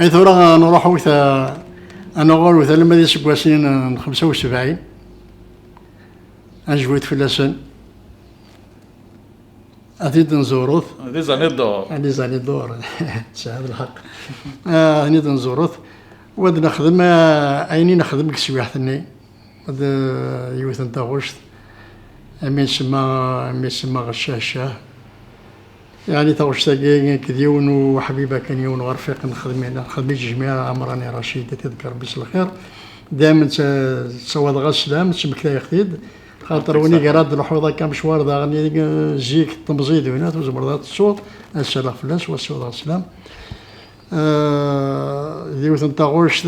أي ثورة نروح وثا أنا غول وثا لما دي سكواسين 75 أنجويت في اللسن أتيت نزوروث دي زاني الدور هذه زاني الدور سعد الحق أنيت نزوروث ود نخدم أيني نخدم كسوي حثني ود يوث نتا غشت أمين سما غشاشة يعني تغشت كذيون وحبيبة كان يون ورفيق نخدم جميع عمراني رشيد تذكر بس الخير دائما تسوى غسلام تشبك يخديد خاطر وني قراد الحوضه كان مشوار ذا غني جيك تمزيد هنا وزمرات الصوت السلاخ فلاس والسود السلام ديوث نتا غوش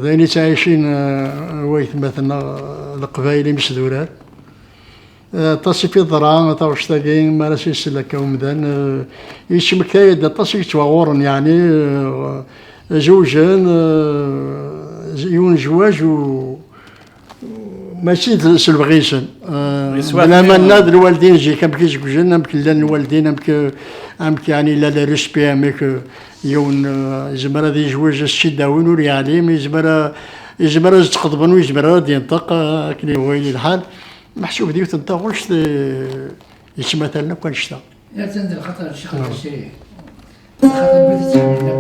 ذاني تعيشين ويث مثلا القبايلي مسدورات تصي في الضرام تاوش تاقين ما راسي سلك ومدان يشمك كايد تصي تواغورن يعني زوجين يون زواج و ماشي سلبغيسن بلا ما ناد الوالدين جي كم كيش بجن امك لا الوالدين امك يعني لا ريسبي امك يون زمرا دي جواج الشده وين يعني يزمرا تقضبن ويزمرا ينطق كلي ويلي الحال محسوب ديوت انت غوش يتمثلنا كان شتا لا تنزل خطر الشيخ الشيخ خطر بيتي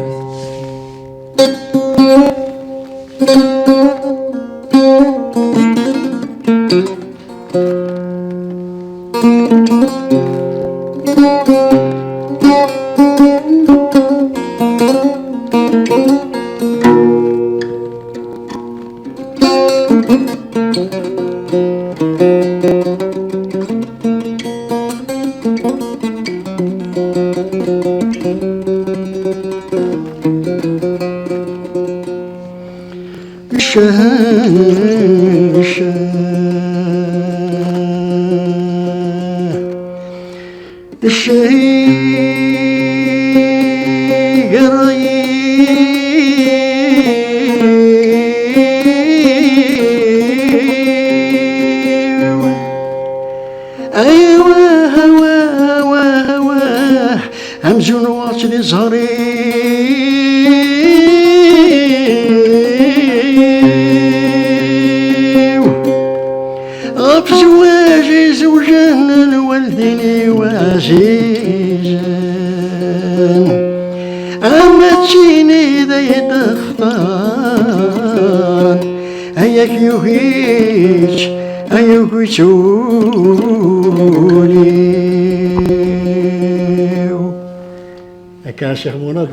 كان شيخ مناد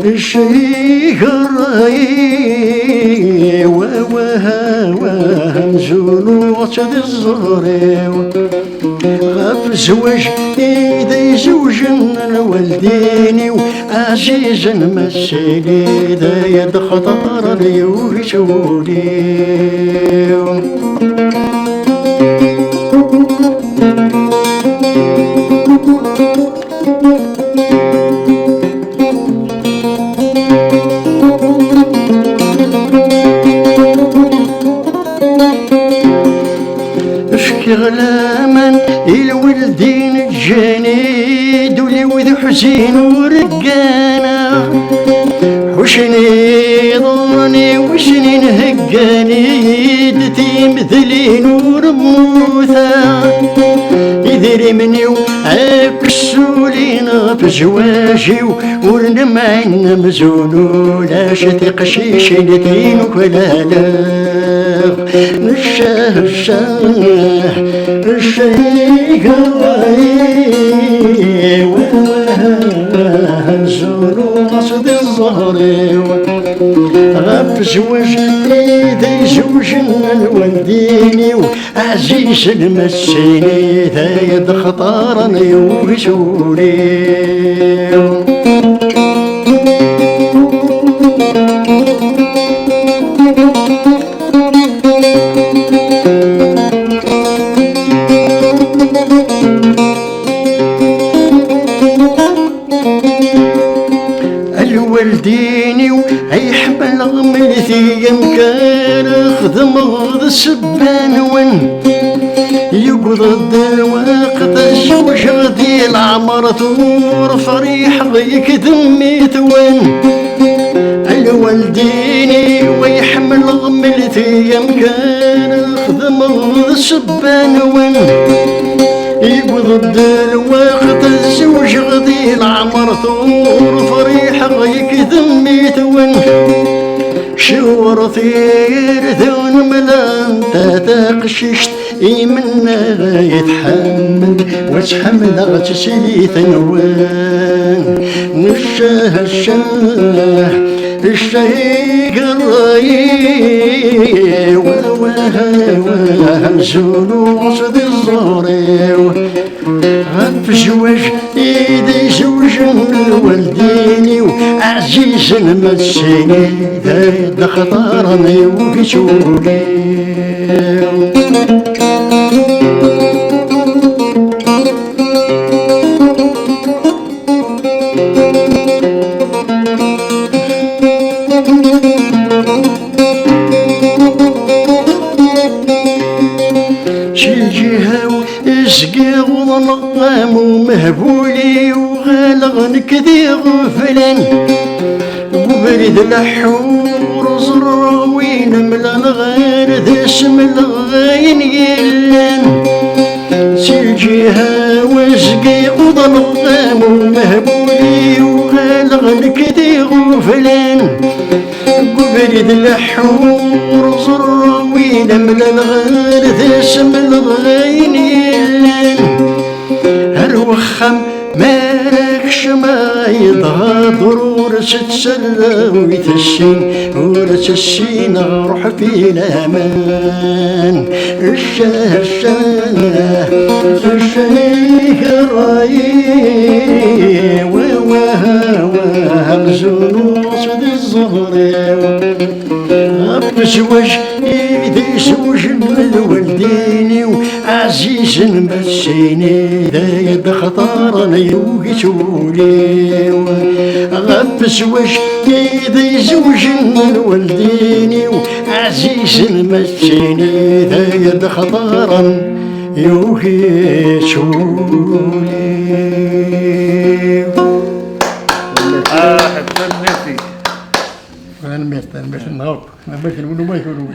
الشيخ الرأي وهمزولو عشد الزهري غف زواج إذا يزوجن الوالدين وعزيزا مسيلي إذا يدخطر ليوجولي غلاما الولدين الجنيد ولي حسين ورقانا وشني ظني وشني نهقاني دتي مثلين ورموثا يدري مني وعكسولينا في زواجي ورنمعنا مزونو لا شتي قشيش لتين ولا لا الشيخ الرأي وهزولو عصد الزهري غف زواج إذا يزوجن الوالدين وعزيز المسيني ذا يدخطرني ويسولي الوالديني ويحمل غملتي يمكن خدم غض السبان وين يقضى الوقت الزوج غدي العمر طور فريح غيك دميت وين الوالديني ويحمل غملتي يمكن خدم غض السبان وين يقضى الوقت الزوج غدي العمر طور فريح غيك دميت وين شور ثير ذون ملان تتقششت يمنا يتحمل وتحمل غتسي ثنوان والشاه الشاه الشهيق الراي وهمزولو غصد الزوري غف زواج ايدي زوج الوالديني وعزيز المسيني ذا خطرني وكسولي شي جهة وإسقي وظلام ومهبولي وغالغ نكذي غفلان وبرد الحور زراوين ملا الغير ذا اسم الغاين يلان شي جهة وإسقي وظلام ومهبولي وغالغ نكذي غفلان وبرد الحور زراوين ملا الغير ذا اسم الغاين يلان هالوخم مالكش ما يضغط ورش تسلى ويتسين ورش السين روح في الامان الشاه الشاه الشيخ الراي وهمزونوس ذي الزهري بزواج ايدي زوج الوالديني وعزيز مسيني ذا يد خطرني وقتولي غب زواج ايدي زوج الوالديني وعزيز مسيني ذا يد خطرني وقتولي حبنا فيك. أنا ميت النهار ما يكونوا